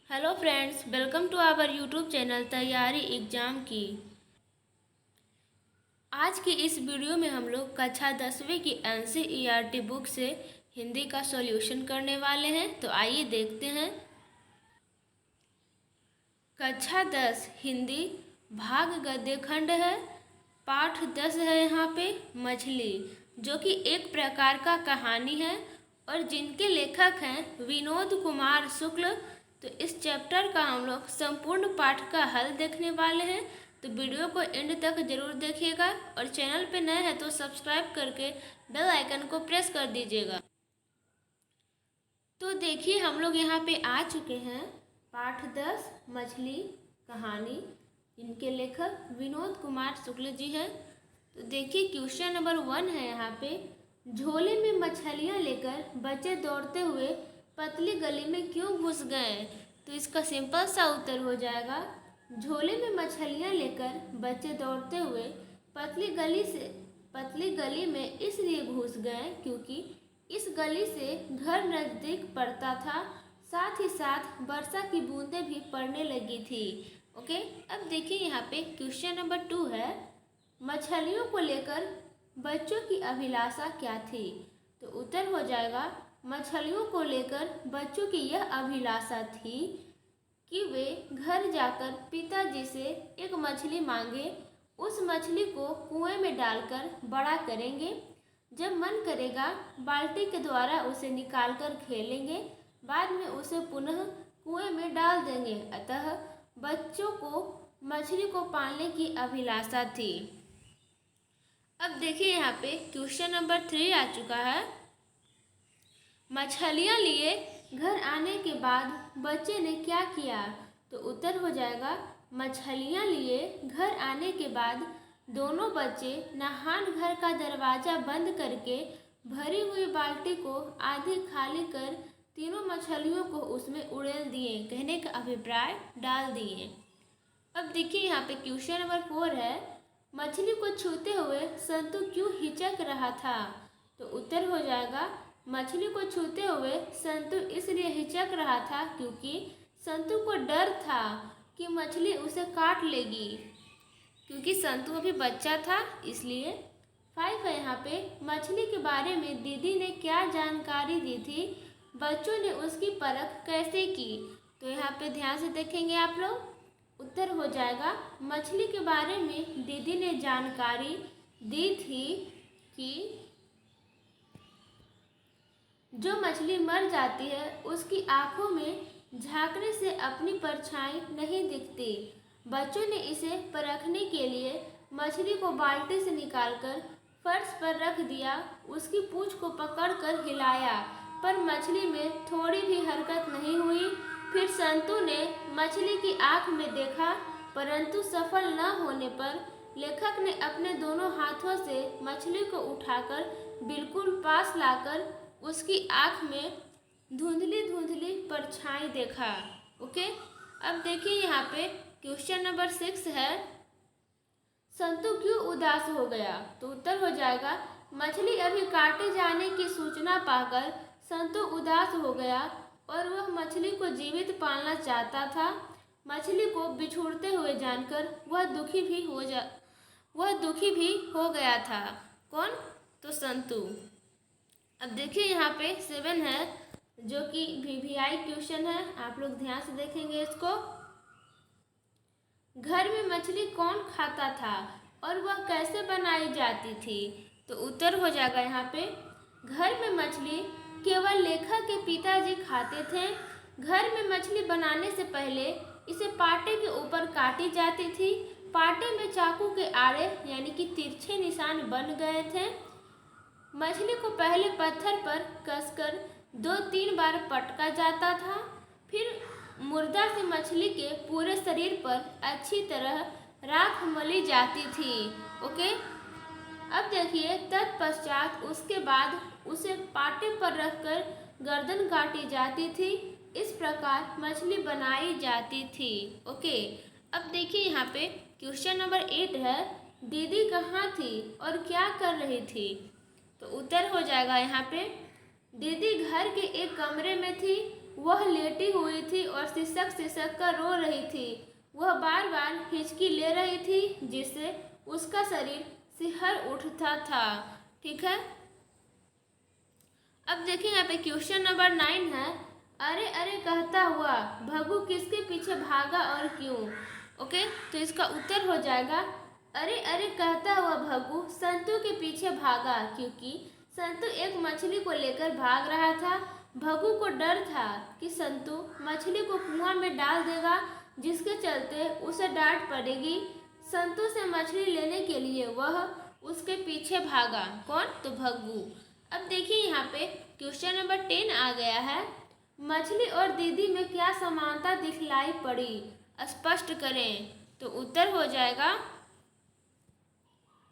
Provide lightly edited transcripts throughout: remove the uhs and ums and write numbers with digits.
Hello friends, welcome to our YouTube channel तैयारी exam की। आज की इस वीडियो में हम लोग कक्षा 10वीं की एनसीईआरटी बुक से हिंदी का सॉल्यूशन करने वाले हैं। तो आइए देखते हैं। कक्षा 10 हिंदी भाग गद्य खंड है। पाठ 10 है यहाँ पे मछली, जो कि एक प्रकार का कहानी है और जिनके लेखक हैं विनोद कुमार शुक्ल। तो इस चैप्टर का हम लोग संपूर्ण पाठ का हल देखने वाले हैं। तो वीडियो को एंड तक जरूर देखिएगा और चैनल पे नए हैं तो सब्सक्राइब करके बेल आइकन को प्रेस कर दीजिएगा। तो देखिए, हम लोग यहाँ पे आ चुके हैं। पाठ 10 मछली कहानी, इनके लेखक विनोद कुमार शुक्ल जी हैं। तो देखिए, क्वेश्चन नंबर 1 है यहाँ पे। झोले में मछलियाँ लेकर बच्चे दौड़ते हुए पतली गली में क्यों घुस गए? तो इसका सिंपल सा उत्तर हो जाएगा, झोले में मछलियाँ लेकर बच्चे दौड़ते हुए पतली गली में इसलिए घुस गए क्योंकि इस गली से घर नज़दीक पड़ता था, साथ ही साथ वर्षा की बूंदें भी पड़ने लगी थी। ओके, अब देखिए यहाँ पे क्वेश्चन नंबर 2 है। मछलियों को लेकर बच्चों की अभिलाषा क्या थी? तो उत्तर हो जाएगा, मछलियों को लेकर बच्चों की यह अभिलाषा थी कि वे घर जाकर पिताजी से एक मछली मांगे, उस मछली को कुएं में डालकर बड़ा करेंगे, जब मन करेगा बाल्टी के द्वारा उसे निकालकर खेलेंगे, बाद में उसे पुनः कुएं में डाल देंगे। अतः बच्चों को मछली को पालने की अभिलाषा थी। अब देखिए यहाँ पे क्वेश्चन नंबर 3 आ चुका है। मछलियाँ लिए घर आने के बाद बच्चे ने क्या किया? तो उत्तर हो जाएगा, मछलियाँ लिए घर आने के बाद दोनों बच्चे नहान घर का दरवाज़ा बंद करके भरी हुई बाल्टी को आधी खाली कर तीनों मछलियों को उसमें उड़ेल दिए, कहने का अभिप्राय डाल दिए। अब देखिए यहाँ पे क्वेश्चन नंबर 4 है। मछली को छूते हुए संतु क्यों हिचक रहा था? तो उत्तर हो जाएगा, मछली को छूते हुए संतु इसलिए हिचक रहा था क्योंकि संतु को डर था कि मछली उसे काट लेगी, क्योंकि संतु अभी बच्चा था इसलिए। 5 है यहाँ पे। मछली के बारे में दीदी ने क्या जानकारी दी थी? बच्चों ने उसकी परख कैसे की? तो यहाँ पे ध्यान से देखेंगे आप लोग। उत्तर हो जाएगा, मछली के बारे में दीदी ने जानकारी दी थी कि जो मछली मर जाती है उसकी आंखों में झांकने से अपनी परछाई नहीं दिखती। बच्चों ने इसे परखने के लिए मछली को बाल्टी से निकालकर फर्श पर रख दिया, उसकी पूंछ को पकड़कर हिलाया पर मछली में थोड़ी भी हरकत नहीं हुई। फिर संतु ने मछली की आंख में देखा, परंतु सफल न होने पर लेखक ने अपने दोनों हाथों से मछली को उठाकर बिल्कुल पास लाकर उसकी आंख में धुंधली धुंधली परछाई देखा। ओके, अब देखिए यहाँ पे क्वेश्चन नंबर 6 है। संतु क्यों उदास हो गया? तो उत्तर हो जाएगा, मछली अभी काटे जाने की सूचना पाकर संतु उदास हो गया और वह मछली को जीवित पालना चाहता था। मछली को बिछुड़ते हुए जानकर वह दुखी भी हो गया था। कौन? तो संतु। अब देखिए यहाँ पे 7 है, जो कि VVI क्वेश्चन है, आप लोग ध्यान से देखेंगे इसको। घर में मछली कौन खाता था और वह कैसे बनाई जाती थी? तो उत्तर हो जाएगा यहाँ पे, घर में मछली केवल लेखक के पिताजी खाते थे। घर में मछली बनाने से पहले इसे पाटे के ऊपर काटी जाती थी। पाटे में चाकू के आड़े यानी कि तिरछे निशान बन गए थे। मछली को पहले पत्थर पर कसकर 2-3 बार पटका जाता था, फिर मुर्दा से मछली के पूरे शरीर पर अच्छी तरह राख मली जाती थी। ओके, अब देखिए, तत्पश्चात उसके बाद उसे पाटे पर रखकर गर्दन काटी जाती थी। इस प्रकार मछली बनाई जाती थी। ओके, अब देखिए यहाँ पे क्वेश्चन नंबर 8 है। दीदी कहाँ थी और क्या कर रही थी? तो उत्तर हो जाएगा यहाँ पे, दीदी घर के एक कमरे में थी। वह लेटी हुई थी और सिसक सिसक कर रो रही थी। वह बार बार हिचकी ले रही थी जिससे उसका शरीर सिहर उठता था। ठीक है, अब देखिए यहाँ पे क्वेश्चन नंबर 9 है, अरे अरे कहता हुआ भगू किसके पीछे भागा और क्यों। ओके, तो इसका उत्तर हो जाएगा अरे अरे कहता हुआ भगू संतू के पीछे भागा क्योंकि संतू एक मछली को लेकर भाग रहा था। भगू को डर था कि संतू मछली को कुआं में डाल देगा, जिसके चलते उसे डांट पड़ेगी। संतू से मछली लेने के लिए वह उसके पीछे भागा। कौन? तो भग्गू। अब देखिए यहाँ पे क्वेश्चन नंबर 10 आ गया है, मछली और दीदी में क्या समानता दिखलाई पड़ी, स्पष्ट करें। तो उत्तर हो जाएगा,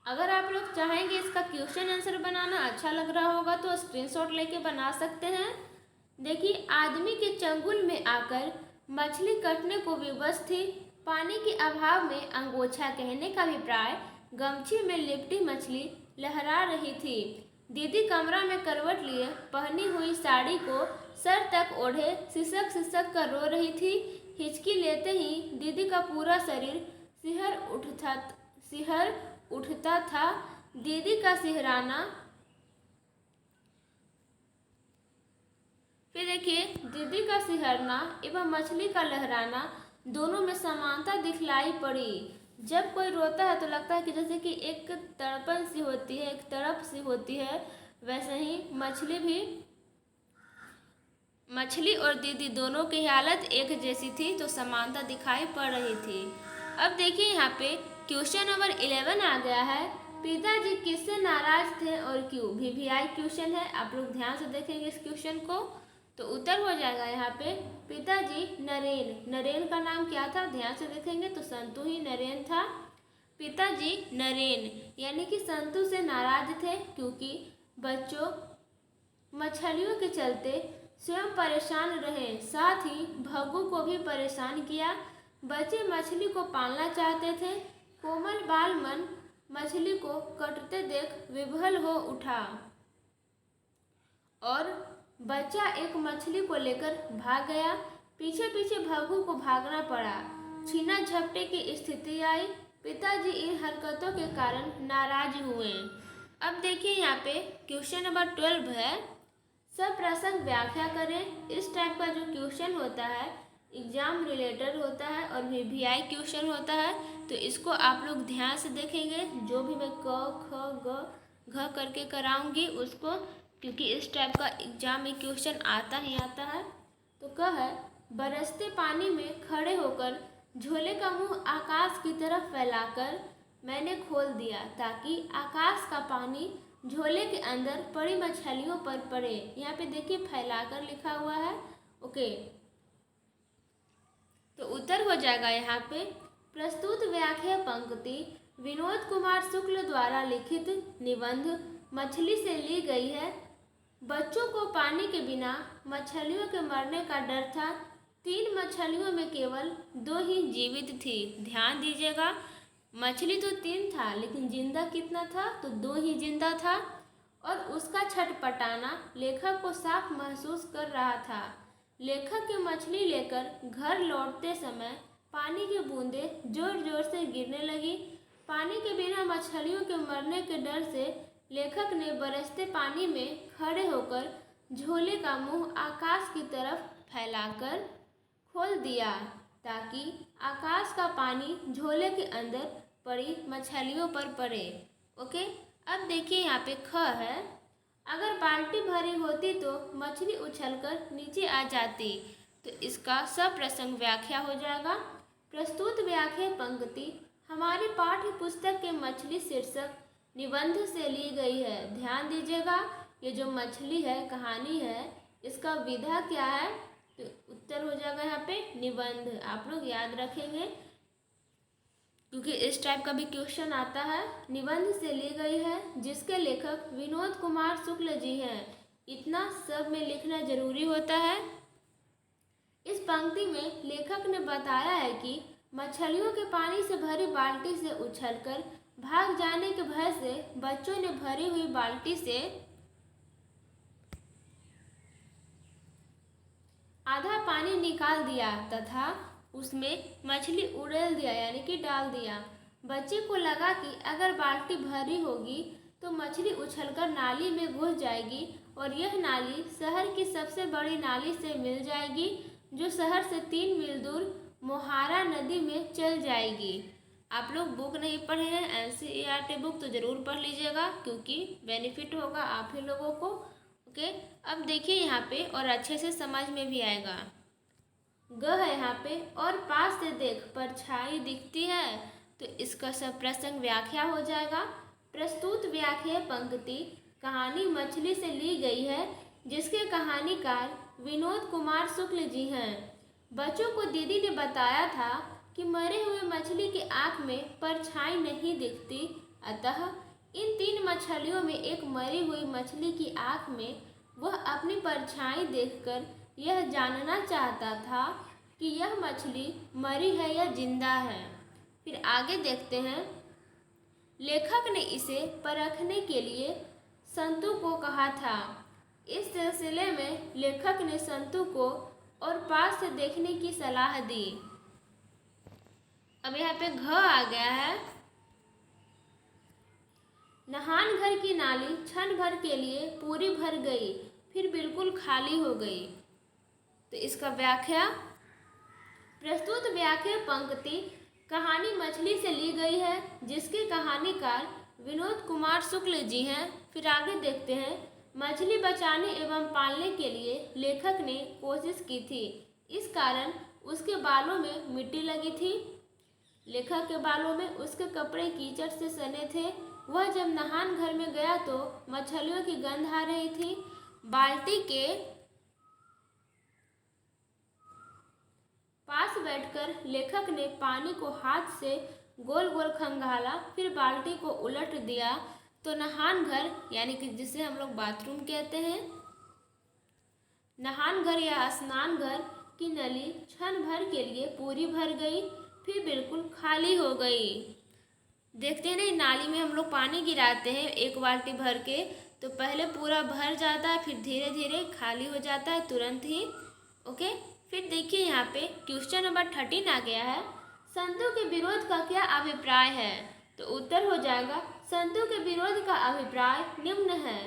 अगर आप लोग चाहेंगे इसका क्वेश्चन आंसर बनाना अच्छा लग रहा होगा तो स्क्रीनशॉट लेके बना सकते हैं। देखिए, आदमी के चंगुल में आकर मछली कटने को विवश थी। पानी के अभाव में अंगोछा कहने का अभिप्राय गमछी में लिपटी मछली लहरा रही थी। दीदी कमरा में करवट लिए पहनी हुई साड़ी को सर तक ओढ़े सिसक सिसक कर रो रही थी। हिचकी लेते ही दीदी का पूरा शरीर सिहर उठता था। दीदी का सिहराना, फिर देखिए, दीदी का सिहरना एवं मछली का लहराना दोनों में समानता दिखलाई पड़ी। जब कोई रोता है तो लगता है कि जैसे कि एक तड़पन सी होती है, एक तड़प सी होती है, वैसे ही मछली और दीदी दोनों की हालत एक जैसी थी, तो समानता दिखाई पड़ रही थी। अब देखिए यहाँ पे क्वेश्चन नंबर 11 आ गया है, पिताजी किससे नाराज थे और क्यों। VVI क्वेश्चन है, आप लोग ध्यान से देखेंगे इस क्वेश्चन को। तो उत्तर हो जाएगा यहाँ पे पिताजी नरेन का नाम क्या था, ध्यान से देखेंगे तो संतू ही नरेन था। पिताजी नरेन यानी कि संतू से नाराज थे क्योंकि बच्चों मछलियों के चलते स्वयं परेशान रहे, साथ ही भग्गू को भी परेशान किया। बच्चे मछली को पालना चाहते थे। कोमल बाल मन मछली को कटते देख विभल हो उठा और बच्चा एक मछली को लेकर भाग गया। पीछे पीछे भग्गू को भागना पड़ा। छीना झपटे की स्थिति आई। पिताजी इन हरकतों के कारण नाराज हुए। अब देखिए यहाँ पे क्वेश्चन नंबर 12 है, सब प्रसंग व्याख्या करें। इस टाइप का जो क्वेश्चन होता है एग्जाम रिलेटेड होता है और VVI क्वेश्चन होता है, तो इसको आप लोग ध्यान से देखेंगे। जो भी मैं क ख ग घ करके कराऊंगी उसको, क्योंकि इस टाइप का एग्जाम में क्वेश्चन आता ही आता है। तो क है, बरसते पानी में खड़े होकर झोले का मुंह आकाश की तरफ फैलाकर मैंने खोल दिया ताकि आकाश का पानी झोले के अंदर पड़ी मछलियों पर पड़े। यहाँ पे देखिए फैलाकर लिखा हुआ है। ओके, तो उत्तर हो जाएगा यहाँ पे प्रस्तुत व्याख्या पंक्ति विनोद कुमार शुक्ल द्वारा लिखित निबंध मछली से ली गई है। बच्चों को पानी के बिना मछलियों के मरने का डर था। 3 मछलियों में केवल 2 ही जीवित थी। ध्यान दीजिएगा, मछली तो 3 था लेकिन जिंदा कितना था, तो 2 ही जिंदा था। और उसका छटपटाना लेखक को साफ महसूस कर रहा था। लेखक की मछली लेकर घर लौटते समय पानी की बूंदें जोर जोर से गिरने लगी। पानी के बिना मछलियों के मरने के डर से लेखक ने बरसते पानी में खड़े होकर झोले का मुंह आकाश की तरफ फैलाकर खोल दिया ताकि आकाश का पानी झोले के अंदर पड़ी मछलियों पर पड़े। ओके, अब देखिए यहाँ पे ख है, अगर बाल्टी भरी होती तो मछली उछलकर नीचे आ जाती। तो इसका सप्रसंग व्याख्या हो जाएगा। प्रस्तुत व्याख्या पंक्ति हमारी पाठ्य पुस्तक के मछली शीर्षक निबंध से ली गई है। ध्यान दीजिएगा, ये जो मछली है, कहानी है, इसका विधा क्या है, तो उत्तर हो जाएगा यहाँ पे निबंध। आप लोग याद रखेंगे क्योंकि इस टाइप का भी क्वेश्चन आता है। निबंध से ली गई है जिसके लेखक विनोद कुमार शुक्ल जी हैं। इतना सब में लिखना जरूरी होता है। इस पंक्ति में लेखक ने बताया है कि मछलियों के पानी से भरी बाल्टी से उछलकर भाग जाने के भय से बच्चों ने भरी हुई बाल्टी से आधा पानी निकाल दिया तथा उसमें मछली उड़ेल दिया यानी कि डाल दिया। बच्चे को लगा कि अगर बाल्टी भरी होगी तो मछली उछलकर नाली में घुस जाएगी और यह नाली शहर की सबसे बड़ी नाली से मिल जाएगी, जो शहर से 3 मील दूर मोहारा नदी में चल जाएगी। आप लोग बुक नहीं पढ़े हैं एनसीईआरटी बुक तो ज़रूर पढ़ लीजिएगा, क्योंकि बेनिफिट होगा आप ही लोगों को। ओके, अब देखिए यहाँ पे और अच्छे से समझ में भी आएगा। ग है यहाँ पे और पास से देख परछाई दिखती है, तो इसका सब प्रसंग व्याख्या हो जाएगा। प्रस्तुत व्याख्या पंक्ति कहानी मछली से ली गई है, जिसके कहानीकार विनोद कुमार शुक्ल जी हैं। बच्चों को दीदी ने बताया था कि मरे हुए मछली की आँख में परछाई नहीं दिखती, अतः इन 3 मछलियों में एक मरी हुई मछली की आँख में वह अपनी परछाई देखकर यह जानना चाहता था कि यह मछली मरी है या जिंदा है। फिर आगे देखते हैं। लेखक ने इसे परखने के लिए संतू को कहा था। इस सिलसिले में लेखक ने संतू को और पास से देखने की सलाह दी। अब यहाँ पे घ आ गया है। नहान घर की नाली क्षण भर के लिए पूरी भर गई, फिर बिल्कुल खाली हो गई। तो इसका व्याख्या, प्रस्तुत व्याख्या पंक्ति कहानी मछली से ली गई है, जिसके कहानीकार विनोद कुमार शुक्ल जी हैं। फिर आगे देखते हैं। मछली बचाने एवं पालने के लिए लेखक ने कोशिश की थी, इस कारण उसके बालों में मिट्टी लगी थी। लेखक के बालों में उसके कपड़े कीचड़ से सने थे। वह जब नहान घर में गया तो मछलियों की गंध आ रही थी। बाल्टी के पास बैठकर लेखक ने पानी को हाथ से गोल गोल खंगाला, फिर बाल्टी को उलट दिया तो नहान घर यानी कि जिसे हम लोग बाथरूम कहते हैं, नहान घर या स्नान घर की नली क्षण भर के लिए पूरी भर गई, फिर बिल्कुल खाली हो गई। देखते हैं ना, नाली में हम लोग पानी गिराते हैं 1 बाल्टी भर के, तो पहले पूरा भर जाता है, फिर धीरे धीरे खाली हो जाता है तुरंत ही। ओके, फिर देखिए यहाँ पे क्वेश्चन नंबर 13 आ गया है। संतों के विरोध का क्या अभिप्राय है? तो उत्तर हो जाएगा संतों के विरोध का अभिप्राय निम्न है।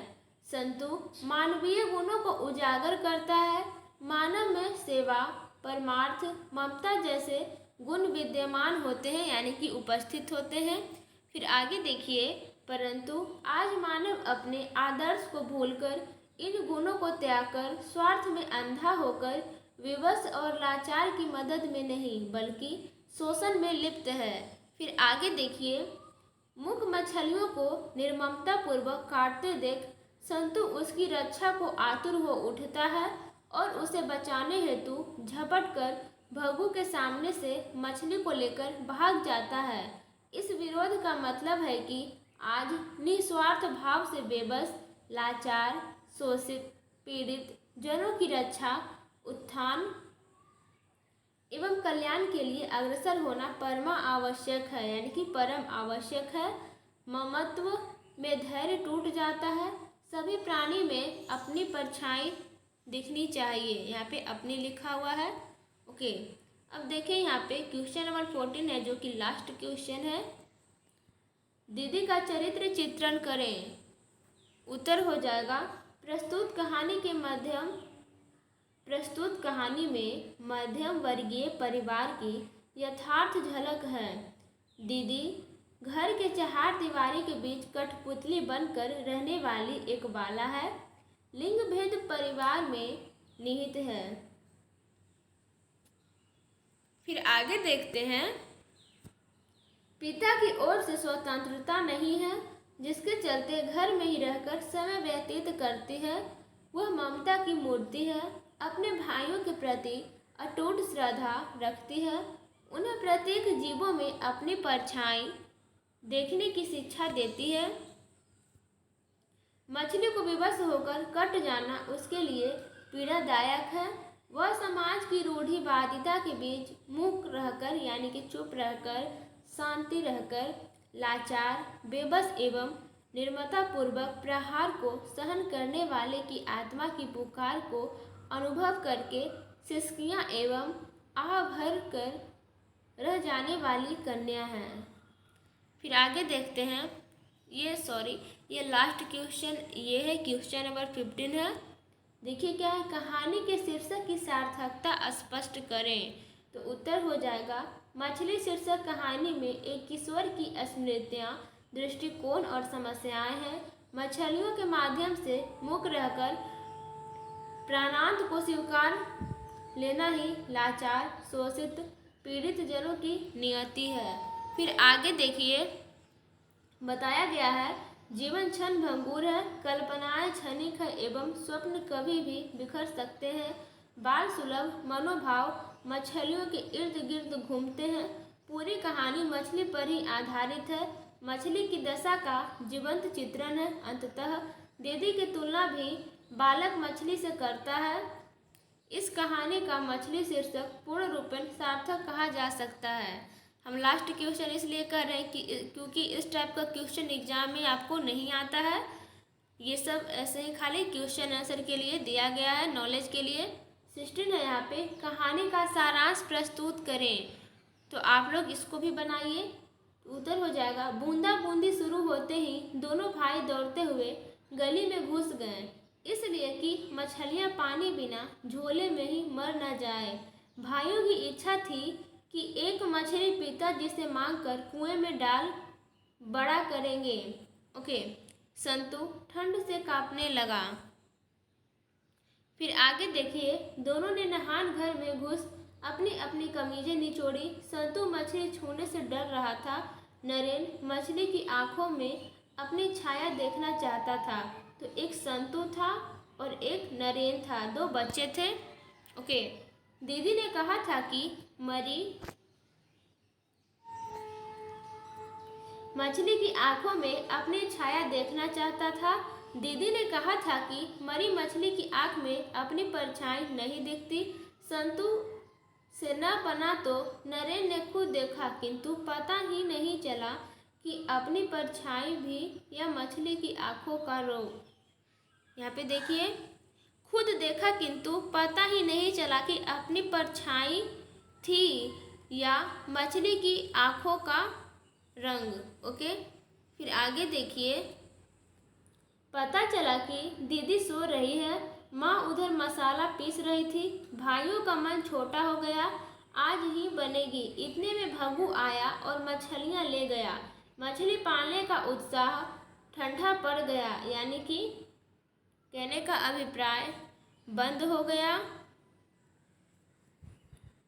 संतु मानवीय गुणों को उजागर करता है। मानव में सेवा, परमार्थ, ममता जैसे गुण विद्यमान होते हैं यानी कि उपस्थित होते हैं। फिर आगे देखिए, परंतु आज मानव अपने आदर्श को भूलकर इन गुणों को त्याग कर स्वार्थ में अंधा होकर विवश और लाचार की मदद में नहीं बल्कि शोषण में लिप्त है। फिर आगे देखिए, मुख मछलियों को निर्ममता पूर्वक काटते देख संतु उसकी रक्षा को आतुर हो उठता है और उसे बचाने हेतु झपट कर भगु के सामने से मछली को लेकर भाग जाता है। इस विरोध का मतलब है कि आज निस्वार्थ भाव से बेबस, लाचार, शोषित, पीड़ित जनों की रक्षा, उत्थान एवं कल्याण के लिए अग्रसर होना परमा आवश्यक है यानी कि परम आवश्यक है। ममत्व में धैर्य टूट जाता है। सभी प्राणी में अपनी परछाई दिखनी चाहिए। यहाँ पे अपनी लिखा हुआ है। ओके, अब देखें यहाँ पे क्वेश्चन नंबर 14 है, जो कि लास्ट क्वेश्चन है। दीदी का चरित्र चित्रण करें। उत्तर हो जाएगा प्रस्तुत कहानी में मध्यम वर्गीय परिवार की यथार्थ झलक है। दीदी घर के 4 दीवारी के बीच कठपुतली बनकर रहने वाली एक बाला है। लिंग भेद परिवार में निहित है। फिर आगे देखते हैं। पिता की ओर से स्वतंत्रता नहीं है, जिसके चलते घर में ही रहकर समय व्यतीत करती है। वह ममता की मूर्ति है। अपने भाइयों के प्रति अटूट श्रद्धा रखती है। उन्हें प्रत्येक जीवों में अपनी परछाई देखने की शिक्षा देती है। मछली को विवश होकर कट जाना उसके लिए पीड़ादायक है। वह समाज की रूढ़िवादिता के बीच मूक रहकर यानी कि चुप रहकर, शांति रहकर, लाचार, बेबस एवं निर्ममता पूर्वक प्रहार को सहन करने वाले की आत्मा की पुकार को अनुभव करके सिसकियाँ एवं आह भर कर रह जाने वाली कन्या है। फिर आगे देखते हैं, ये लास्ट क्वेश्चन, ये है क्वेश्चन नंबर 15 है। देखिए क्या है, कहानी के शीर्षक की सार्थकता स्पष्ट करें। तो उत्तर हो जाएगा मछली शीर्षक कहानी में एक किशोर की स्मृतियाँ, दृष्टिकोण और समस्याएं हैं। मछलियों के माध्यम से मुक्त रहकर प्राणांत को स्वीकार लेना ही लाचार, शोषित, पीड़ित जनों की नियति है। फिर आगे देखिए, बताया गया है जीवन क्षण भंगुर है, कल्पनाएं क्षणिक है एवं स्वप्न कभी भी बिखर सकते हैं। बाल सुलभ मनोभाव मछलियों के इर्द गिर्द घूमते हैं। पूरी कहानी मछली पर ही आधारित है। मछली की दशा का जीवंत चित्रण है। अंततः दीदी की तुलना भी बालक मछली से करता है। इस कहानी का मछली शीर्षक पूर्ण रूपेण सार्थक कहा जा सकता है। हम लास्ट क्वेश्चन इसलिए कर रहे हैं कि क्योंकि इस टाइप का क्वेश्चन एग्जाम में आपको नहीं आता है। ये सब ऐसे ही खाली क्वेश्चन आंसर के लिए दिया गया है, नॉलेज के लिए। 16 है यहाँ पे, कहानी का सारांश प्रस्तुत करें। तो आप लोग इसको भी बनाइए। उत्तर हो जाएगा बूंदा बूंदी शुरू होते ही दोनों भाई दौड़ते हुए गली में घुस गए, इसलिए कि मछलियाँ पानी बिना झोले में ही मर न जाए। भाइयों की इच्छा थी कि एक मछली पिताजी से मांगकर कुएं में डाल बड़ा करेंगे। ओके, संतु ठंड से कांपने लगा। फिर आगे देखिए, दोनों ने नहान घर में घुस अपनी अपनी कमीजें निचोड़ी। संतु मछली छूने से डर रहा था। नरेन मछली की आंखों में अपनी छाया देखना चाहता था। तो एक संतु था और एक नरेन था, दो बच्चे थे। ओके, दीदी ने कहा था कि मछली की आंखों में अपनी छाया देखना चाहता था। दीदी ने कहा था कि मरी मछली की आंख में अपनी परछाई नहीं दिखती। संतु से न बना तो नरेन ने खुद देखा, किंतु पता ही नहीं चला कि अपनी परछाई भी या मछली की आंखों का रोग। यहाँ पे देखिए, खुद देखा किंतु पता ही नहीं चला कि अपनी परछाई थी या मछली की आंखों का रंग। ओके, फिर आगे देखिए, पता चला कि दीदी सो रही है, माँ उधर मसाला पीस रही थी। भाइयों का मन छोटा हो गया, आज ही बनेगी। इतने में भगू आया और मछलियाँ ले गया। मछली पालने का उत्साह ठंडा पड़ गया, यानी कि कहने का अभिप्राय बंद हो गया।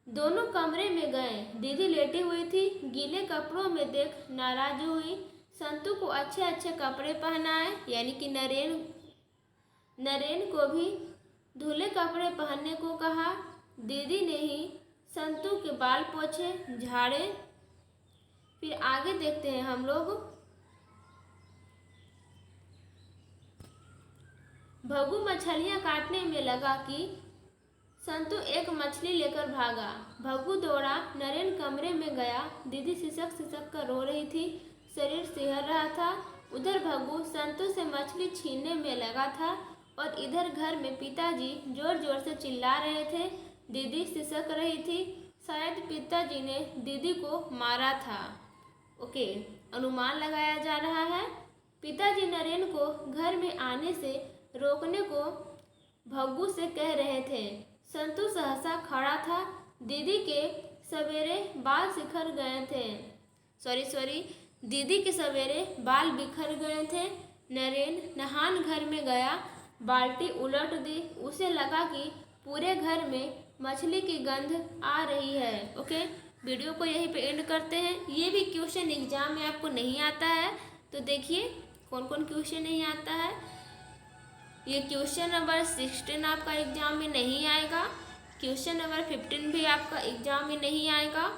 दोनों कमरे में गए। दीदी लेटी हुई थी, गीले कपड़ों में देख नाराज हुई। संतु को अच्छे अच्छे कपड़े पहनाए, यानी कि नरेन को भी धुले कपड़े पहनने को कहा। दीदी ने ही संतु के बाल पोछे, झाड़े। फिर आगे देखते हैं हम लोग, भगू मछलियाँ काटने में लगा कि संतु एक मछली लेकर भागा। भगू दौड़ा, नरेन कमरे में गया। दीदी सिसक सिसक कर रो रही थी, शरीर सिहर रहा था। उधर भगू संतु से मछली छीनने में लगा था और इधर घर में पिताजी जोर जोर से चिल्ला रहे थे। दीदी सिसक रही थी, शायद पिताजी ने दीदी को मारा था। ओके, अनुमान लगाया जा रहा है। पिताजी नरेन को घर में आने से रोकने को भग्गू से कह रहे थे। संतु सहसा खड़ा था। दीदी के सवेरे बाल बिखर गए थे। दीदी के सवेरे बाल बिखर गए थे। नरेन नहान घर में गया, बाल्टी उलट दी। उसे लगा कि पूरे घर में मछली की गंध आ रही है। ओके, वीडियो को यहीं पे एंड करते हैं। ये भी क्वेश्चन एग्जाम में आपको नहीं आता है, तो देखिए कौन कौन क्वेश्चन नहीं आता है। ये क्वेश्चन नंबर 16 आपका एग्जाम में नहीं आएगा। क्वेश्चन नंबर 15 भी आपका एग्जाम में नहीं आएगा।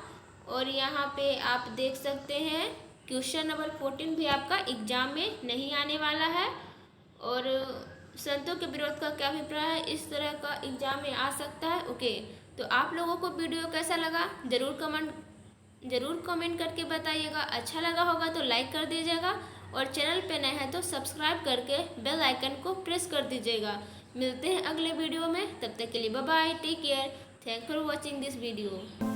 और यहाँ पे आप देख सकते हैं क्वेश्चन नंबर 14 भी आपका एग्जाम में नहीं आने वाला है। और संतों के विरोध का क्या अभिप्राय है, इस तरह का एग्जाम में आ सकता है। ओके, तो आप लोगों को वीडियो कैसा लगा ज़रूर कमेंट करके बताइएगा। अच्छा लगा होगा तो लाइक कर दीजिएगा और चैनल पे नए हैं तो सब्सक्राइब करके बेल आइकन को प्रेस कर दीजिएगा। मिलते हैं अगले वीडियो में, तब तक के लिए bye bye, take care. Thanks for watching this video.